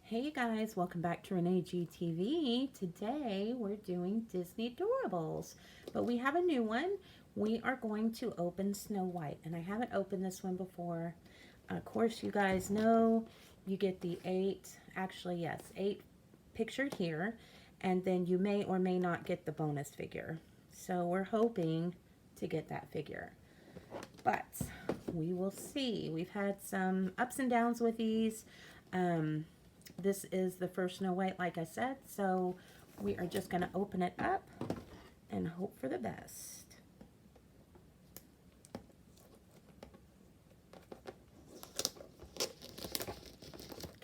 Hey you guys, welcome back to Renee GTV. Today we're doing Disney Doorables, but we have a new one. We are going to open Snow White, and I haven't opened this one before. Of course, you guys know you get the eight pictured here, and then you may or may not get the bonus figure. So we're hoping to get that figure, but we will see. We've had some ups and downs with these. This is the first Snow White, like I said, so we are just going to open it up and hope for the best.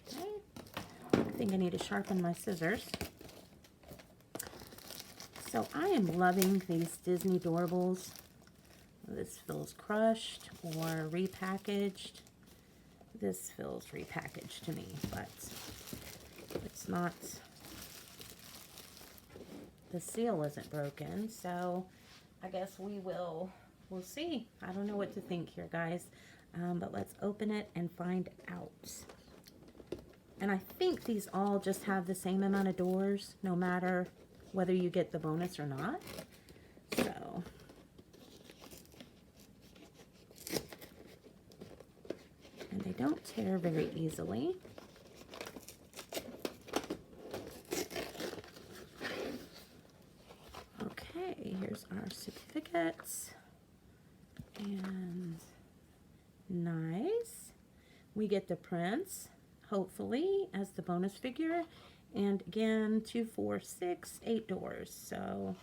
Okay, I think I need to sharpen my scissors. So I am loving these Disney Doorables. This feels crushed or repackaged. This feels repackaged to me, but it's not, the seal isn't broken, so I guess we'll see. I don't know what to think here, guys, but let's open it and find out. And I think these all just have the same amount of doors, no matter whether you get the bonus or not. So and they don't tear very easily. Okay, here's our certificates. And nice. We get the prince, hopefully, as the bonus figure. And again, 2, 4, 6, 8 doors. So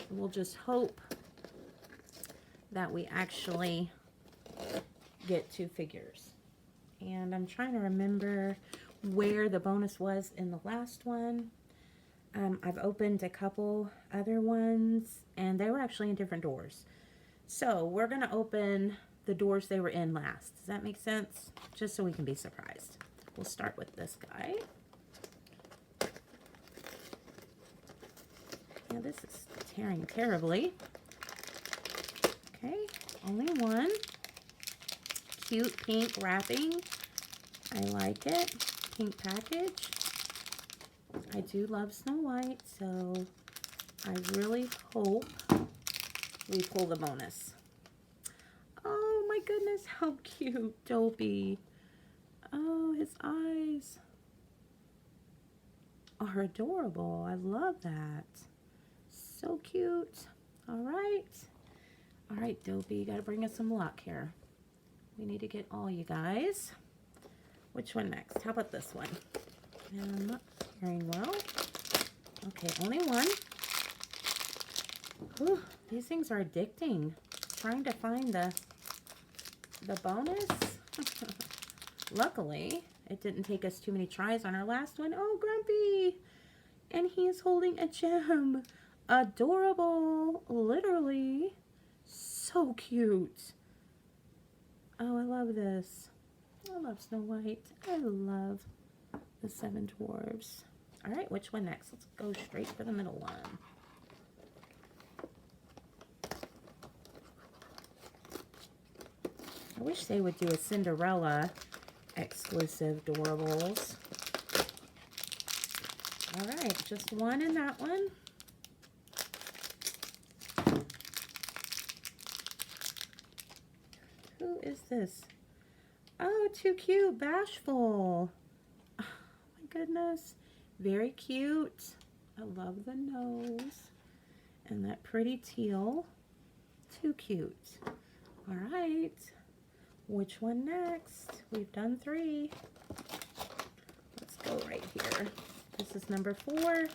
we'll just hope that we actually get 2 figures. And I'm trying to remember where the bonus was in the last one. I've opened a couple other ones, and they were actually in different doors. So we're going to open the doors they were in last. Does that make sense? Just so we can be surprised. We'll start with this guy. Yeah, this is tearing terribly. Okay, only one. Cute pink wrapping. I like it. Pink package. I do love Snow White, so I really hope we pull the bonus. Oh my goodness, how cute, Dopey. Oh, his eyes are adorable. I love that. So cute. All right, Dopey, you gotta bring us some luck here. We need to get all you guys. Which one next? How about this one? I'm not hearing well. Okay, only one. Ooh, these things are addicting. Trying to find the bonus. Luckily, it didn't take us too many tries on our last one. Oh, Grumpy! And he is holding a gem. Adorable. Literally. So cute. Oh, I love this. I love Snow White. I love the 7 dwarves. All right, which one next? Let's go straight for the middle one. I wish they would do a Cinderella exclusive Doorables. All right, just one in that one. Who is this? Oh, too cute. Bashful. Oh, my goodness. Very cute. I love the nose. And that pretty teal. Too cute. All right. Which one next? We've done 3. Let's go right here. This is number 4.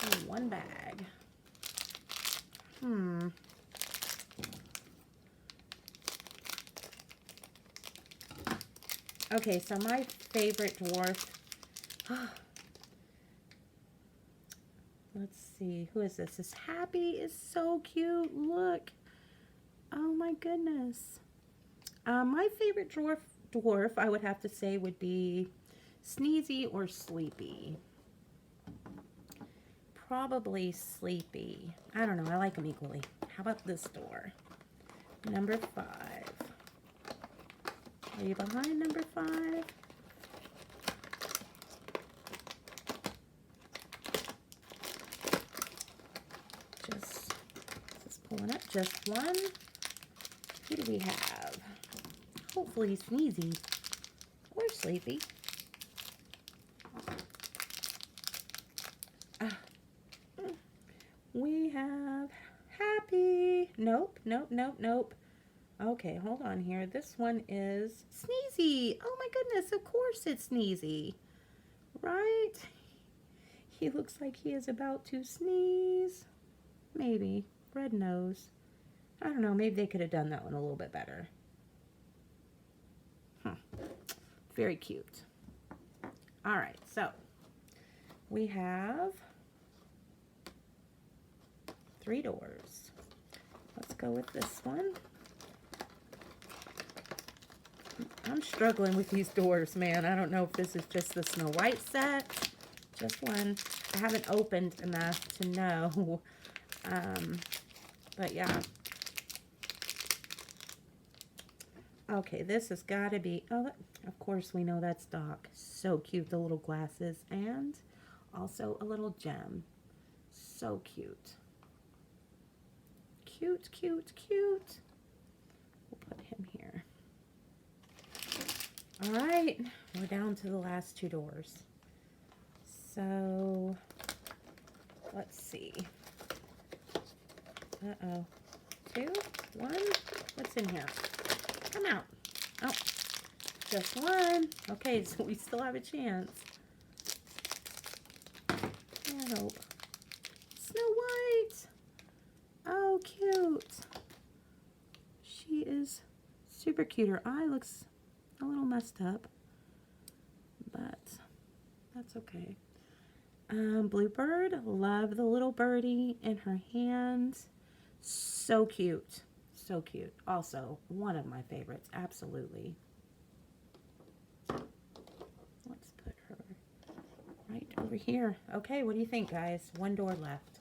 And 1 bag. Okay, so my favorite dwarf. Let's see. Who is this? This Happy is so cute. Look. Oh my goodness. My favorite dwarf, I would have to say, would be Sneezy or Sleepy. Probably Sleepy. I don't know. I like them equally. How about this door? Number 5. Are you behind number 5? going up, just one. Who do we have? Hopefully Sneezy or Sleepy. We have Happy. Nope, nope, nope, nope. Okay, hold on here. This one is Sneezy. Oh my goodness, of course it's Sneezy. Right? He looks like he is about to sneeze. Maybe. Red nose. I don't know, maybe they could have done that one a little bit better. Very cute. All right, so we have 3 doors. Let's go with this one. I'm struggling with these doors, man. I don't know if this is just the Snow White set. Just one. I haven't opened enough to know. But yeah. Okay, this has got to be... Oh, of course we know that's Doc. So cute, the little glasses. And also a little gem. So cute. Cute, cute, cute. We'll put him here. All right, we're down to the last 2 doors. So, let's see. Uh-oh. 2, 1, what's in here? Come out. Oh, just one. Okay, so we still have a chance. I hope. Snow White. Oh, cute. She is super cute. Her eye looks a little messed up, but that's okay. Bluebird, love the little birdie in her hands. So cute. So cute. Also, one of my favorites. Absolutely. Let's put her right over here. Okay, what do you think, guys? 1 door left.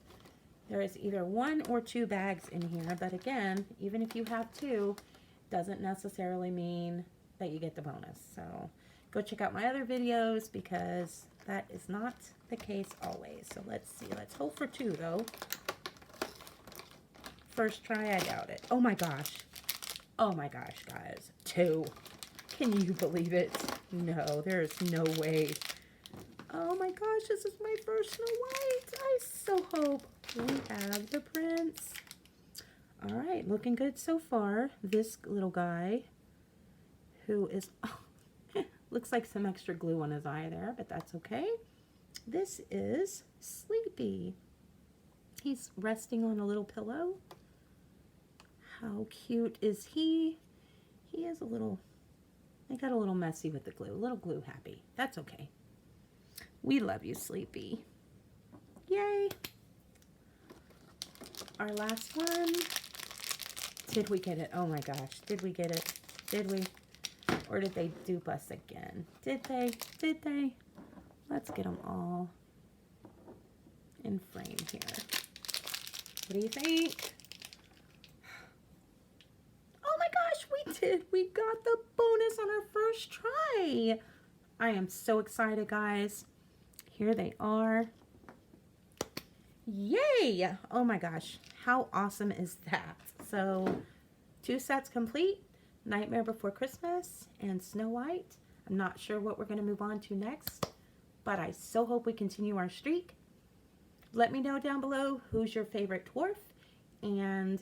There is either 1 or 2 bags in here, but again, even if you have 2, doesn't necessarily mean that you get the bonus. So go check out my other videos because that is not the case always. So let's see. Let's hope for 2 though. First try, I doubt it. Oh my gosh. Oh my gosh, guys. 2. Can you believe it? No, there is no way. Oh my gosh, this is my first Snow White. I so hope we have the prince. All right, looking good so far. This little guy who is, oh, looks like some extra glue on his eye there, but that's okay. This is Sleepy. He's resting on a little pillow. How cute is he? He is a little, I got a little messy with the glue. A little glue happy. That's okay. We love you, Sleepy. Yay. Our last one. Did we get it? Oh my gosh. Did we get it? Did we? Or did they dupe us again? Did they? Did they? Let's get them all in frame here. What do you think? Oh my gosh, we did. We got the bonus on our first try. I am so excited, guys. Here they are. Yay! Oh my gosh, how awesome is that? So, 2 sets complete. Nightmare Before Christmas and Snow White. I'm not sure what we're going to move on to next, but I so hope we continue our streak. Let me know down below who's your favorite dwarf. And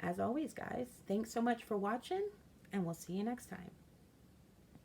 as always, guys, thanks so much for watching, and we'll see you next time.